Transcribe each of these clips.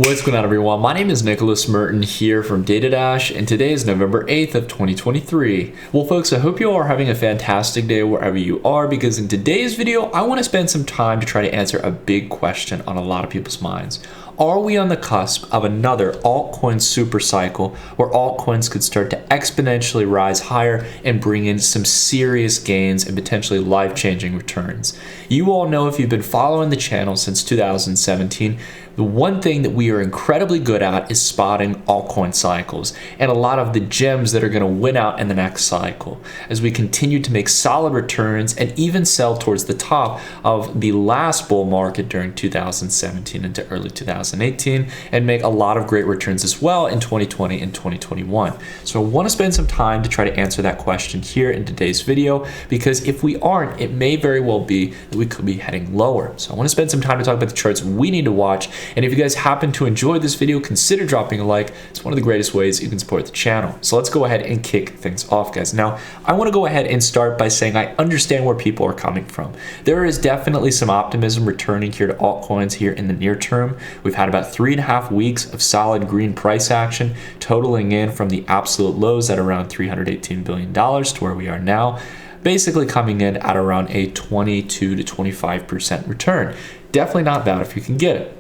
What's going on, everyone? My name is Nicholas Merton here from DataDash, and today is November 8th of 2023. Well, folks, I hope you all are having a fantastic day wherever you are, because in today's video, I want to spend some time to try to answer a big question on a lot of people's minds. Are we on the cusp of another altcoin supercycle where altcoins could start to exponentially rise higher and bring in some serious gains and potentially life-changing returns? You all know, if you've been following the channel since 2017, the one thing that we are incredibly good at is spotting altcoin cycles and a lot of the gems that are going to win out in the next cycle as we continue to make solid returns and even sell towards the top of the last bull market during 2017 into early 2018 and make a lot of great returns as well in 2020 and 2021. So I want to spend some time to try to answer that question here in today's video, because if we aren't, it may very well be that we could be heading lower. So I want to spend some time to talk about the charts we need to watch. And if you guys happen to enjoy this video, consider dropping a like. It's one of the greatest ways you can support the channel. So let's go ahead and kick things off, guys. Now, I want to go ahead and start by saying I understand where people are coming from. There is definitely some optimism returning here to altcoins here in the near term. We've had about 3.5 weeks of solid green price action, totaling in from the absolute lows at around $318 billion to where we are now, basically coming in at around a 22 to 25% return. Definitely not bad if you can get it.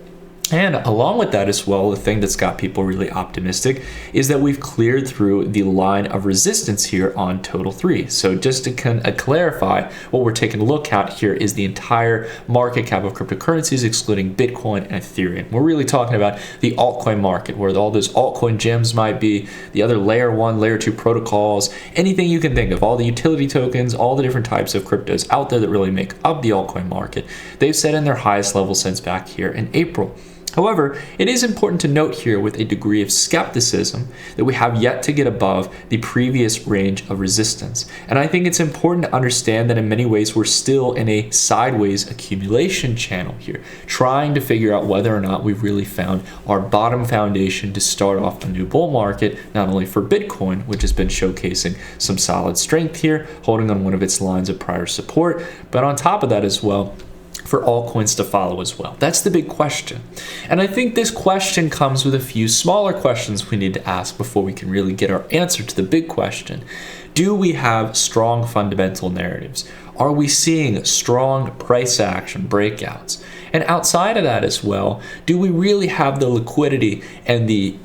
And along with that as well, the thing that's got people really optimistic is that we've cleared through the line of resistance here on total 3. So just to clarify, what we're taking a look at here is the entire market cap of cryptocurrencies, excluding Bitcoin and Ethereum. We're really talking about the altcoin market, where all those altcoin gems might be, the other layer 1, layer 2 protocols, anything you can think of, all the utility tokens, all the different types of cryptos out there that really make up the altcoin market. They've set in their highest level since back here in April. However, it is important to note here with a degree of skepticism that we have yet to get above the previous range of resistance. And I think it's important to understand that in many ways we're still in a sideways accumulation channel here, trying to figure out whether or not we've really found our bottom foundation to start off a new bull market, not only for Bitcoin, which has been showcasing some solid strength here, holding on one of its lines of prior support, but on top of that as well, for altcoins to follow as well. That's the big question. And I think this question comes with a few smaller questions we need to ask before we can really get our answer to the big question. Do we have strong fundamental narratives? Are we seeing strong price action breakouts? And outside of that as well, do we really have the liquidity and the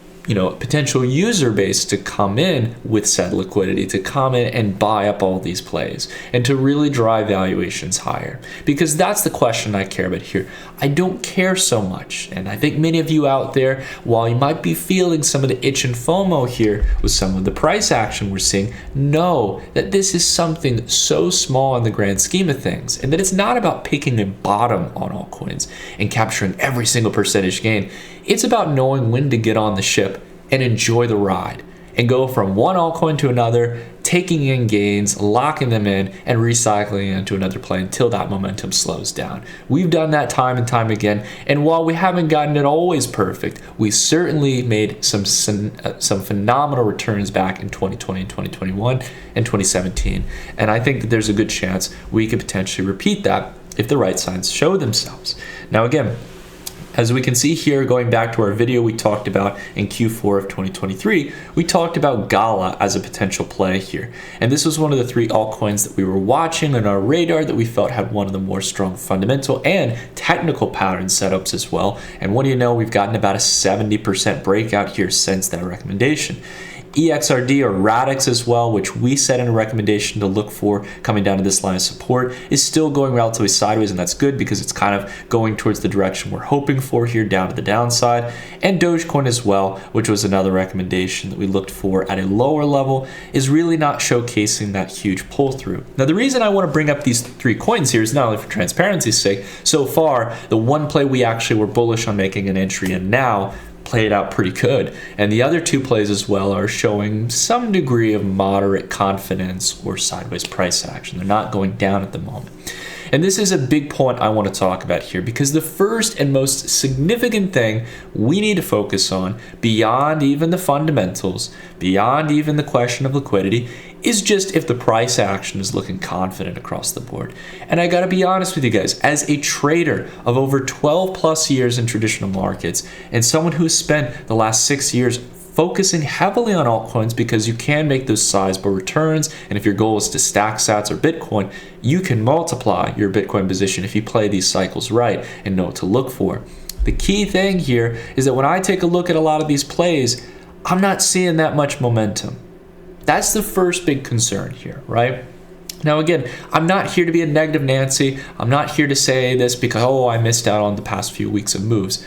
potential user base to come in with said liquidity, to come in and buy up all these plays and to really drive valuations higher? Because that's the question I care about here. I don't care so much. And I think many of you out there, while you might be feeling some of the itch and FOMO here with some of the price action we're seeing, know that this is something so small in the grand scheme of things, and that it's not about picking a bottom on altcoins and capturing every single percentage gain. It's about knowing when to get on the ship and enjoy the ride and go from one altcoin to another, taking in gains, locking them in, and recycling into another play until that momentum slows down. We've done that time and time again, and while we haven't gotten it always perfect, we certainly made some phenomenal returns back in 2020 and 2021 and 2017, and I think that there's a good chance we could potentially repeat that if the right signs show themselves. Now again, as we can see here, going back to our video we talked about in Q4 of 2023, we talked about Gala as a potential play here. And this was one of the 3 altcoins that we were watching on our radar that we felt had one of the more strong fundamental and technical pattern setups as well. And what do you know, we've gotten about a 70% breakout here since that recommendation. EXRD or Radix as well, which we set in a recommendation to look for coming down to this line of support, is still going relatively sideways, and that's good because it's kind of going towards the direction we're hoping for here, down to the downside. And Dogecoin as well, which was another recommendation that we looked for at a lower level, is really not showcasing that huge pull through. Now, the reason I want to bring up these 3 coins here is not only for transparency's sake. So far, the one play we actually were bullish on making an entry in now played out pretty good, and the other 2 plays as well are showing some degree of moderate confidence or sideways price action. They're not going down at the moment. And this is a big point I want to talk about here, because the first and most significant thing we need to focus on, beyond even the fundamentals, beyond even the question of liquidity, is just if the price action is looking confident across the board. And I gotta be honest with you guys, as a trader of over 12 plus years in traditional markets and someone who's spent the last 6 years focusing heavily on altcoins because you can make those sizable returns, and if your goal is to stack sats or Bitcoin, you can multiply your Bitcoin position if you play these cycles right and know what to look for. The key thing here is that when I take a look at a lot of these plays, I'm not seeing that much momentum. That's the first big concern here, right? Now again, I'm not here to be a negative Nancy. I'm not here to say this because, oh, I missed out on the past few weeks of moves.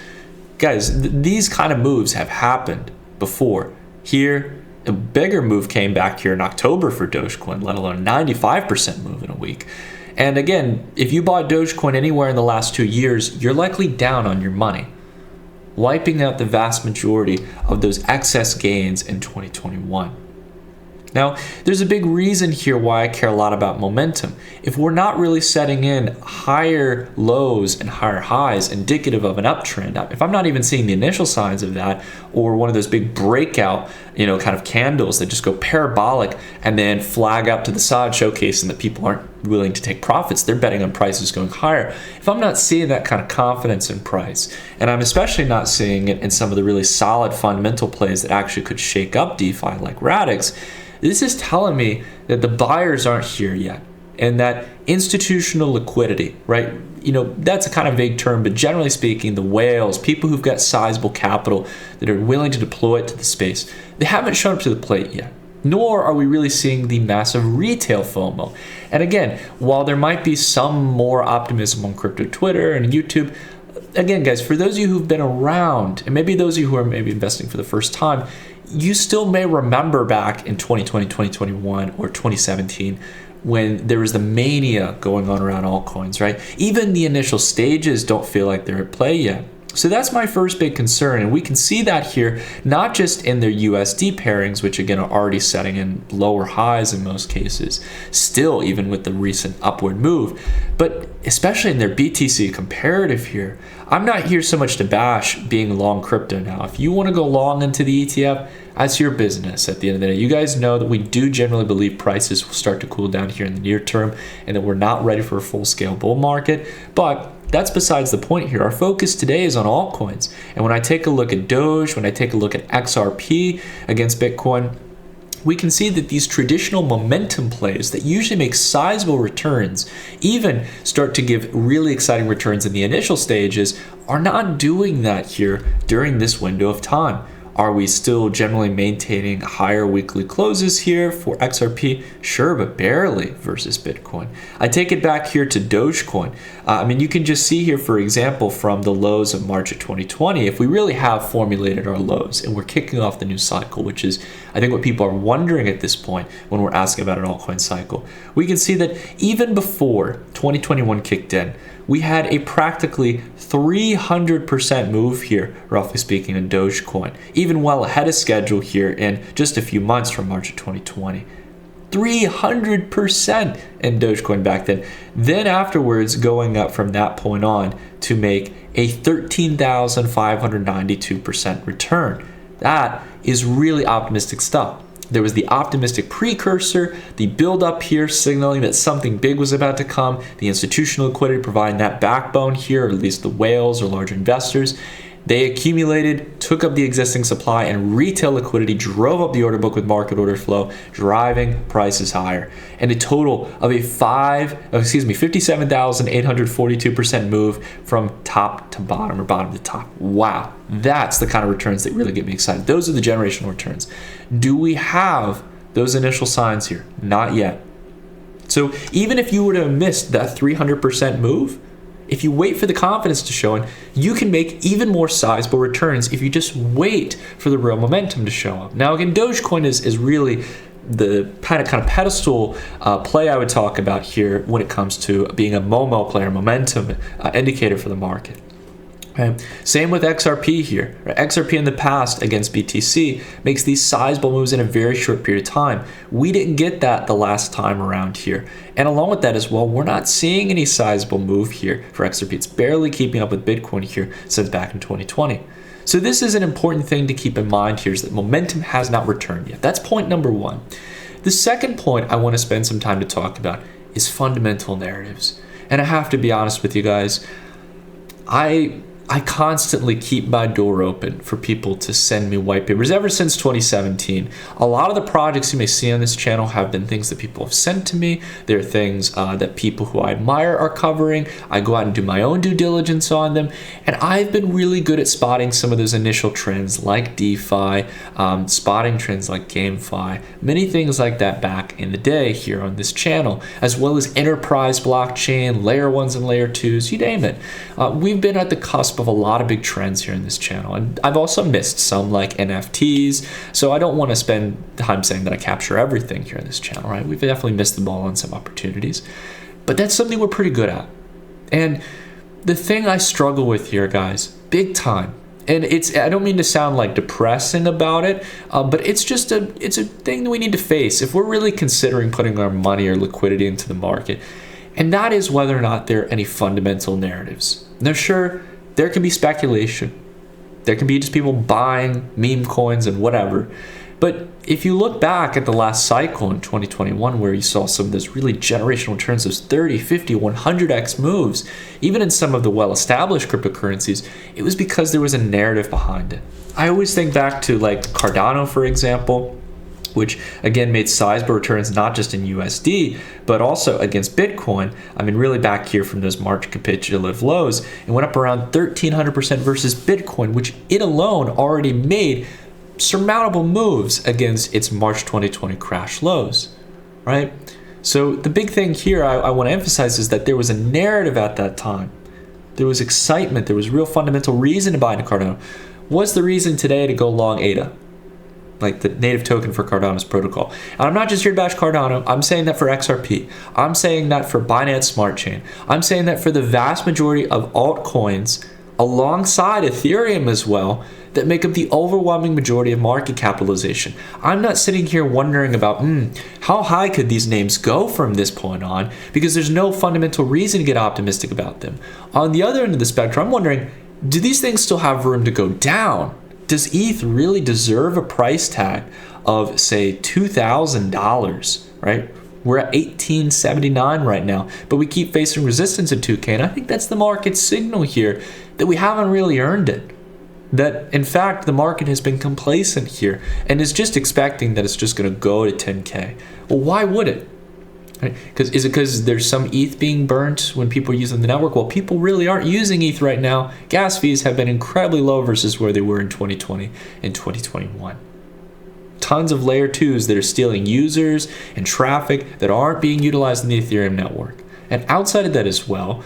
Guys, these kind of moves have happened before. Here, a bigger move came back here in October for Dogecoin, let alone a 95% move in a week. And again, if you bought Dogecoin anywhere in the last 2 years, you're likely down on your money, wiping out the vast majority of those excess gains in 2021. Now, there's a big reason here why I care a lot about momentum. If we're not really setting in higher lows and higher highs indicative of an uptrend, if I'm not even seeing the initial signs of that, or one of those big breakout, kind of candles that just go parabolic and then flag up to the side, showcasing that people aren't willing to take profits, they're betting on prices going higher. If I'm not seeing that kind of confidence in price, and I'm especially not seeing it in some of the really solid fundamental plays that actually could shake up DeFi like Radix, this is telling me that the buyers aren't here yet, and that institutional liquidity, right? That's a kind of vague term, but generally speaking, the whales, people who've got sizable capital that are willing to deploy it to the space, they haven't shown up to the plate yet. Nor are we really seeing the massive retail FOMO. And again, while there might be some more optimism on crypto Twitter and YouTube, again, guys, for those of you who've been around, and maybe those of you who are maybe investing for the first time, you still may remember back in 2020, 2021, or 2017, when there was the mania going on around altcoins, right? Even the initial stages don't feel like they're at play yet. So that's my first big concern, and we can see that here, not just in their USD pairings, which again are already setting in lower highs in most cases, still even with the recent upward move, but especially in their BTC comparative here. I'm not here so much to bash being long crypto now. If you want to go long into the ETF, that's your business at the end of the day. You guys know that we do generally believe prices will start to cool down here in the near term and that we're not ready for a full-scale bull market, but that's besides the point here. Our focus today is on altcoins. And when I take a look at Doge, when I take a look at XRP against Bitcoin, we can see that these traditional momentum plays that usually make sizable returns, even start to give really exciting returns in the initial stages, are not doing that here during this window of time. Are we still generally maintaining higher weekly closes here for XRP? Sure, but barely versus Bitcoin. I take it back here to Dogecoin. You can just see here, for example, from the lows of March of 2020, if we really have formulated our lows and we're kicking off the new cycle, which is, I think, what people are wondering at this point when we're asking about an altcoin cycle, we can see that even before 2021 kicked in, we had a practically 300% move here, roughly speaking, in Dogecoin, even well ahead of schedule here in just a few months from March of 2020. 300% in Dogecoin back then. Then afterwards, going up from that point on to make a 13,592% return. That is really optimistic stuff. There was the optimistic precursor, the build up here signaling that something big was about to come, the institutional liquidity providing that backbone here, or at least the whales or large investors. They accumulated, took up the existing supply, and retail liquidity drove up the order book with market order flow, driving prices higher. And a total of a 57,842% move from top to bottom, or bottom to top. Wow, that's the kind of returns that really get me excited. Those are the generational returns. Do we have those initial signs here? Not yet. So even if you were to have missed that 300% move, if you wait for the confidence to show in, you can make even more sizable returns if you just wait for the real momentum to show up. Now again, Dogecoin is really the kind of pedestal play I would talk about here when it comes to being a MOMO player, momentum indicator for the market. Okay. Same with XRP here. XRP in the past against BTC makes these sizable moves in a very short period of time. We didn't get that the last time around here. And along with that as well, we're not seeing any sizable move here for XRP. It's barely keeping up with Bitcoin here since back in 2020. So this is an important thing to keep in mind here, is that momentum has not returned yet. That's point number one. The second point I want to spend some time to talk about is fundamental narratives. And I have to be honest with you guys, I constantly keep my door open for people to send me white papers ever since 2017. A lot of the projects you may see on this channel have been things that people have sent to me. They're things that people who I admire are covering. I go out and do my own due diligence on them. And I've been really good at spotting some of those initial trends like DeFi, spotting trends like GameFi, many things like that back in the day here on this channel, as well as enterprise blockchain, layer ones and layer twos, you name it. We've been at the cusp of a lot of big trends here in this channel, and I've also missed some like NFTs, so I don't want to spend time saying that I capture everything here in this channel, right? We've definitely missed the ball on some opportunities, but that's something we're pretty good at. And the thing I struggle with here, guys, big time, and I don't mean to sound like depressing about it, but it's a thing that we need to face if we're really considering putting our money or liquidity into the market, and that is whether or not there are any fundamental narratives. Now, sure, there can be speculation. There can be just people buying meme coins and whatever. But if you look back at the last cycle in 2021, where you saw some of those really generational returns, those 30, 50, 100x moves, even in some of the well-established cryptocurrencies, it was because there was a narrative behind it. I always think back to like Cardano, for example, which again made sizable returns not just in USD, but also against Bitcoin. I mean, really back here from those March capitulative lows, it went up around 1,300% versus Bitcoin, which it alone already made surmountable moves against its March 2020 crash lows, right? So the big thing here I want to emphasize is that there was a narrative at that time. There was excitement. There was real fundamental reason to buy into Cardano. What's the reason today to go long ADA? Like the native token for Cardano's protocol. And I'm not just here to bash Cardano. I'm saying that for XRP. I'm saying that for Binance Smart Chain. I'm saying that for the vast majority of altcoins alongside Ethereum as well that make up the overwhelming majority of market capitalization. I'm not sitting here wondering about how high could these names go from this point on, because there's no fundamental reason to get optimistic about them. On the other end of the spectrum, I'm wondering, do these things still have room to go down? Does ETH really deserve a price tag of, say, $2,000, right? We're at $1,879 right now, but we keep facing resistance at 2K, and I think that's the market's signal here that we haven't really earned it. That, in fact, the market has been complacent here and is just expecting that it's just going to go to 10K. Well, why would it? Right? Is it because there's some ETH being burnt when people are using the network? Well, people really aren't using ETH right now. Gas fees have been incredibly low versus where they were in 2020 and 2021. Tons of layer 2s that are stealing users and traffic that aren't being utilized in the Ethereum network. And outside of that as well,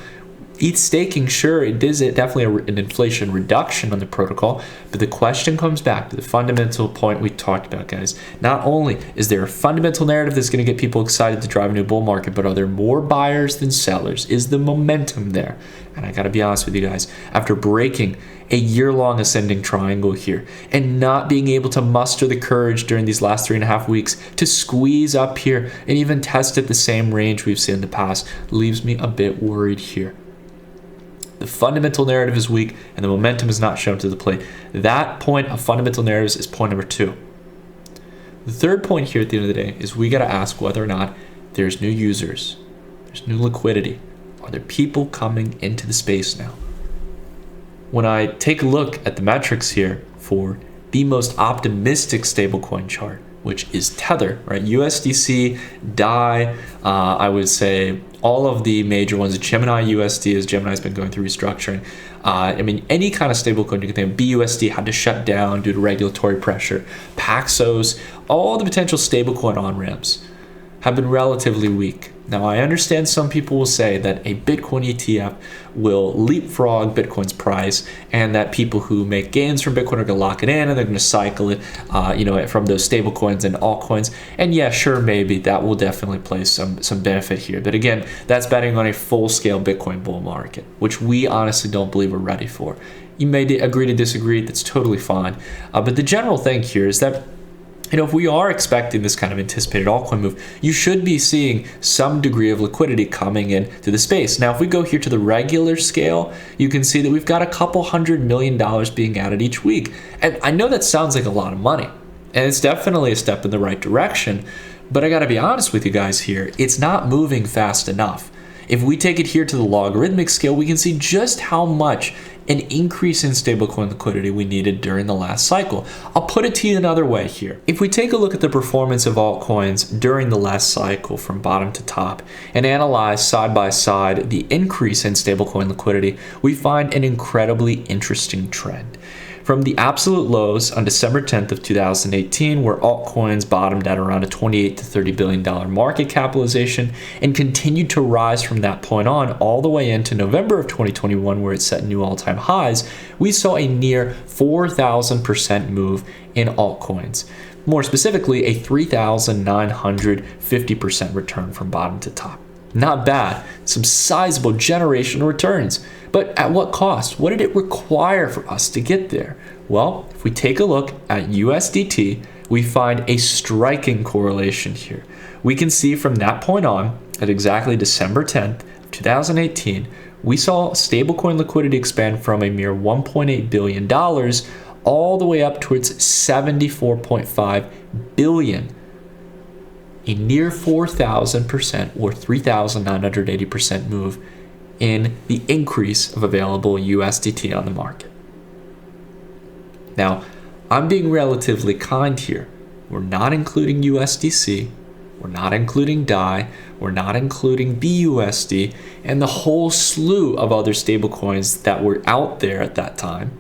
ETH staking, sure, it is definitely an inflation reduction on the protocol, but the question comes back to the fundamental point we talked about, guys. Not only is there a fundamental narrative that's going to get people excited to drive a new bull market, but are there more buyers than sellers? Is the momentum there? And I got to be honest with you guys, after breaking a year-long ascending triangle here and not being able to muster the courage during these last 3.5 weeks to squeeze up here and even test at the same range we've seen in the past, leaves me a bit worried here. The fundamental narrative is weak and the momentum is not shown to the plate. That point of fundamental narratives is point number 2. The third point here at the end of the day is we got to ask whether or not there's new users, there's new liquidity. Are there people coming into the space now? When I take a look at the metrics here for the most optimistic stablecoin chart, which is Tether, right? USDC, DAI, I would say all of the major ones, Gemini USD, as Gemini's been going through restructuring. I mean, any kind of stablecoin you can think of, BUSD had to shut down due to regulatory pressure. Paxos, all the potential stablecoin on-ramps have been relatively weak. Now, I understand some people will say that a Bitcoin ETF will leapfrog Bitcoin's price and that people who make gains from Bitcoin are going to lock it in and they're going to cycle it, from those stable coins and altcoins. And yeah, sure, maybe that will definitely play some benefit here. But again, that's betting on a full-scale Bitcoin bull market, which we honestly don't believe we're ready for. You may agree to disagree, that's totally fine. But the general thing here is that if we are expecting this kind of anticipated altcoin move, you should be seeing some degree of liquidity coming into the space. Now, if we go here to the regular scale, you can see that we've got a couple $100 million being added each week. And I know that sounds like a lot of money, and it's definitely a step in the right direction. But I gotta be honest with you guys here, it's not moving fast enough. If we take it here to the logarithmic scale, we can see just how much an increase in stablecoin liquidity we needed during the last cycle. I'll put it to you another way here. If we take a look at the performance of altcoins during the last cycle from bottom to top and analyze side by side the increase in stablecoin liquidity, we find an incredibly interesting trend. From the absolute lows on December 10th of 2018, where altcoins bottomed at around a $28 to $30 billion market capitalization and continued to rise from that point on all the way into November of 2021, where it set new all-time highs, we saw a near 4,000% move in altcoins. More specifically, a 3,950% return from bottom to top. Not bad, some sizable generational returns. But at what cost? What did it require for us to get there? Well, if we take a look at USDT, we find a striking correlation here. We can see from that point on, at exactly December 10th, 2018, we saw stablecoin liquidity expand from a mere $1.8 billion all the way up towards $74.5 billion. A near 4,000% or 3,980% move in the increase of available USDT on the market. Now, I'm being relatively kind here. We're not including USDC, we're not including DAI, we're not including BUSD, and the whole slew of other stablecoins that were out there at that time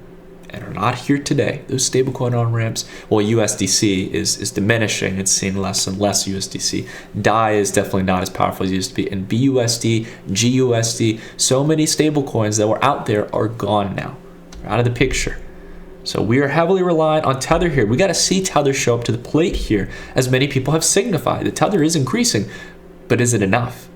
and are not here today. Those stablecoin on-ramps, well, USDC is diminishing. It's seeing less and less USDC. DAI is definitely not as powerful as it used to be. And BUSD, GUSD, so many stablecoins that were out there are gone now. They're out of the picture. So we are heavily reliant on Tether here. We got to see Tether show up to the plate here, as many people have signified. The Tether is increasing, but is it enough?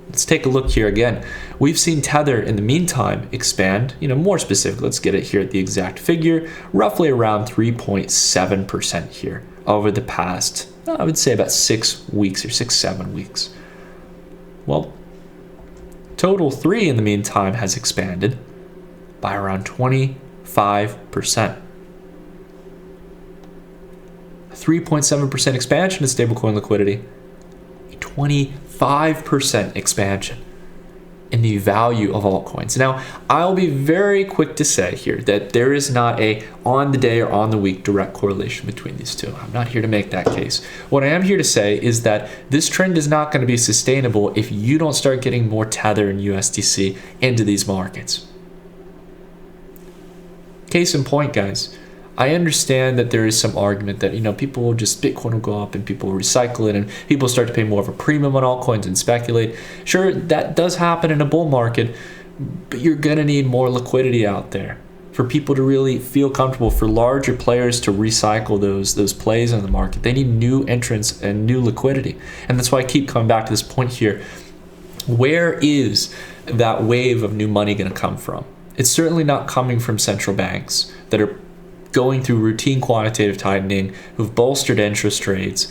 Let's take a look here again. We've seen Tether in the meantime expand, more specific. Let's get it here at the exact figure, roughly around 3.7% here over the past, I would say about 6 weeks or 7 weeks. Well, total 3 in the meantime has expanded by around 25%. 3.7% expansion in stablecoin liquidity, a 25% expansion in the value of altcoins. Now, I'll be very quick to say here that there is not a on the day or on the week direct correlation between these two. I'm not here to make that case. What I am here to say is that this trend is not going to be sustainable if you don't start getting more Tether and USDC into these markets. Case in point, guys, I understand that there is some argument that, people will just, Bitcoin will go up and people will recycle it and people start to pay more of a premium on altcoins and speculate. Sure, that does happen in a bull market, but you're going to need more liquidity out there for people to really feel comfortable, for larger players to recycle those plays in the market. They need new entrants and new liquidity. And that's why I keep coming back to this point here. Where is that wave of new money going to come from? It's certainly not coming from central banks that are going through routine quantitative tightening, who've bolstered interest rates.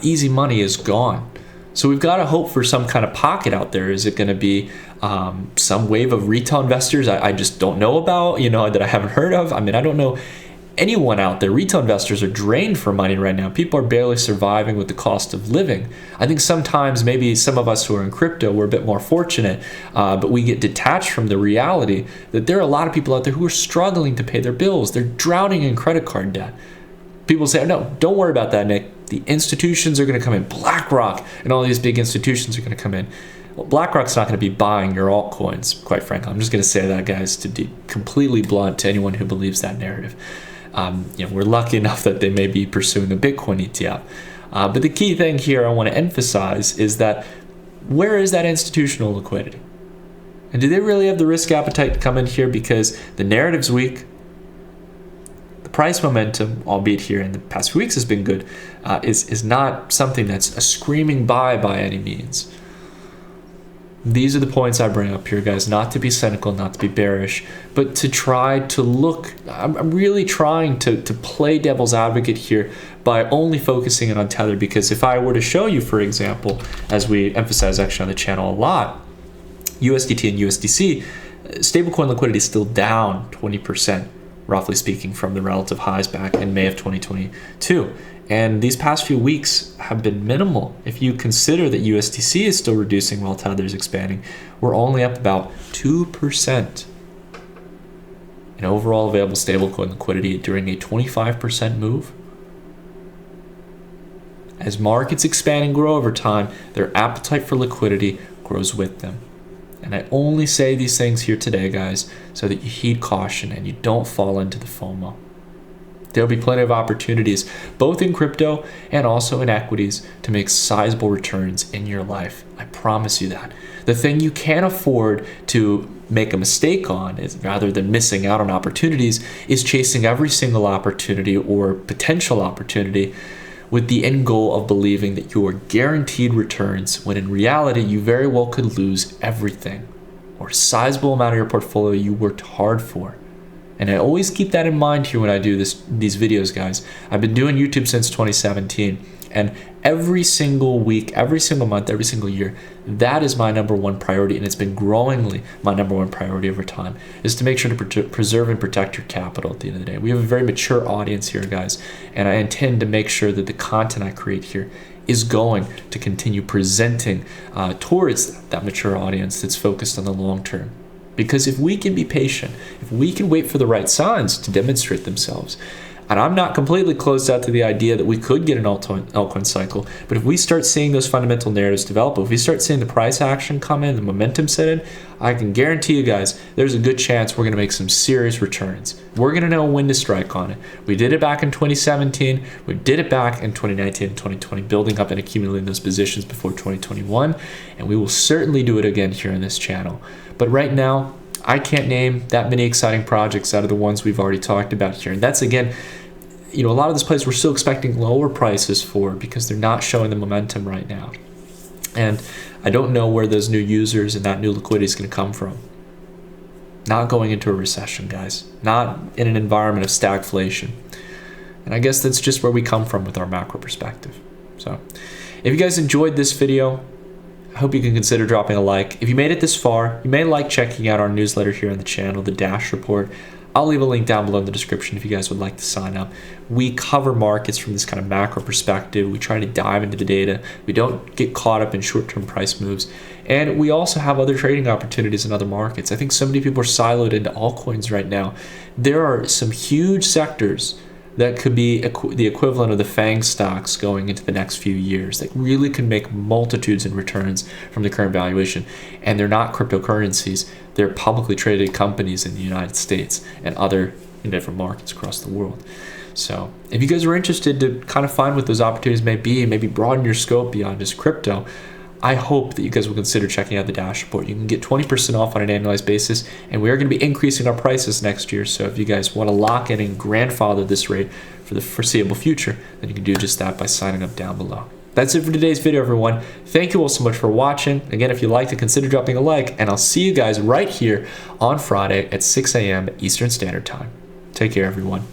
Easy money is gone. So we've got to hope for some kind of pocket out there. Is it going to be some wave of retail investors I just don't know about, that I haven't heard of? I don't know anyone out there. Retail investors are drained for money right now. People are barely surviving with the cost of living. I think sometimes maybe some of us who are in crypto, we're a bit more fortunate, but we get detached from the reality that there are a lot of people out there who are struggling to pay their bills. They're drowning in credit card debt. People say, no, don't worry about that, Nick. The institutions are going to come in. BlackRock and all these big institutions are going to come in. Well, BlackRock's not going to be buying your altcoins, quite frankly. I'm just going to say that, guys, to be completely blunt to anyone who believes that narrative. We're lucky enough that they may be pursuing a Bitcoin ETF. But the key thing here I want to emphasize is that where is that institutional liquidity? And do they really have the risk appetite to come in here? Because the narrative's weak. The price momentum, albeit here in the past few weeks has been good, is not something that's a screaming buy by any means. These are the points I bring up here, guys, not to be cynical, not to be bearish, but to try to look. I'm really trying to play devil's advocate here by only focusing in on Tether, because if I were to show you, for example, as we emphasize actually on the channel a lot, USDT and USDC, stablecoin liquidity is still down 20%, roughly speaking, from the relative highs back in May of 2022. And these past few weeks have been minimal. If you consider that USDC is still reducing while Tether is expanding, we're only up about 2% in overall available stablecoin liquidity during a 25% move. As markets expand and grow over time, their appetite for liquidity grows with them. And I only say these things here today, guys, so that you heed caution and you don't fall into the FOMO. There'll be plenty of opportunities, both in crypto and also in equities, to make sizable returns in your life. I promise you that. The thing you can't afford to make a mistake on, is rather than missing out on opportunities, is chasing every single opportunity or potential opportunity with the end goal of believing that you are guaranteed returns, when in reality you very well could lose everything or a sizable amount of your portfolio you worked hard for. And I always keep that in mind here when I do these videos, guys. I've been doing YouTube since 2017, and every single week, every single month, every single year, that is my number one priority, and it's been growingly my number one priority over time, is to make sure to preserve and protect your capital at the end of the day. We have a very mature audience here, guys, and I intend to make sure that the content I create here is going to continue presenting towards that mature audience that's focused on the long term. Because if we can be patient, if we can wait for the right signs to demonstrate themselves, and I'm not completely closed out to the idea that we could get an altcoin cycle, but if we start seeing those fundamental narratives develop, if we start seeing the price action come in, the momentum set in, I can guarantee you guys, there's a good chance we're going to make some serious returns. We're going to know when to strike on it. We did it back in 2017. We did it back in 2019 and 2020, building up and accumulating those positions before 2021. And we will certainly do it again here on this channel. But right now, I can't name that many exciting projects out of the ones we've already talked about here. And that's, again, a lot of this place we're still expecting lower prices for because they're not showing the momentum right now. And I don't know where those new users and that new liquidity is going to come from. Not going into a recession, guys. Not in an environment of stagflation. And I guess that's just where we come from with our macro perspective. So if you guys enjoyed this video, I hope you can consider dropping a like. If you made it this far, you may like checking out our newsletter here on the channel, the Dash Report. I'll leave a link down below in the description if you guys would like to sign up. We cover markets from this kind of macro perspective. We try to dive into the data. We don't get caught up in short-term price moves. And we also have other trading opportunities in other markets. I think so many people are siloed into altcoins right now. There are some huge sectors that could be the equivalent of the FANG stocks going into the next few years that really can make multitudes in returns from the current valuation. And they're not cryptocurrencies. They're publicly traded companies in the United States and other different markets across the world. So if you guys are interested to kind of find what those opportunities may be and maybe broaden your scope beyond just crypto, I hope that you guys will consider checking out the Dash Report. You can get 20% off on an annualized basis, and we are going to be increasing our prices next year. So if you guys want to lock in and grandfather this rate for the foreseeable future, then you can do just that by signing up down below. That's it for today's video, everyone. Thank you all so much for watching. Again, if you liked it, consider dropping a like, and I'll see you guys right here on Friday at 6 a.m. Eastern Standard Time. Take care, everyone.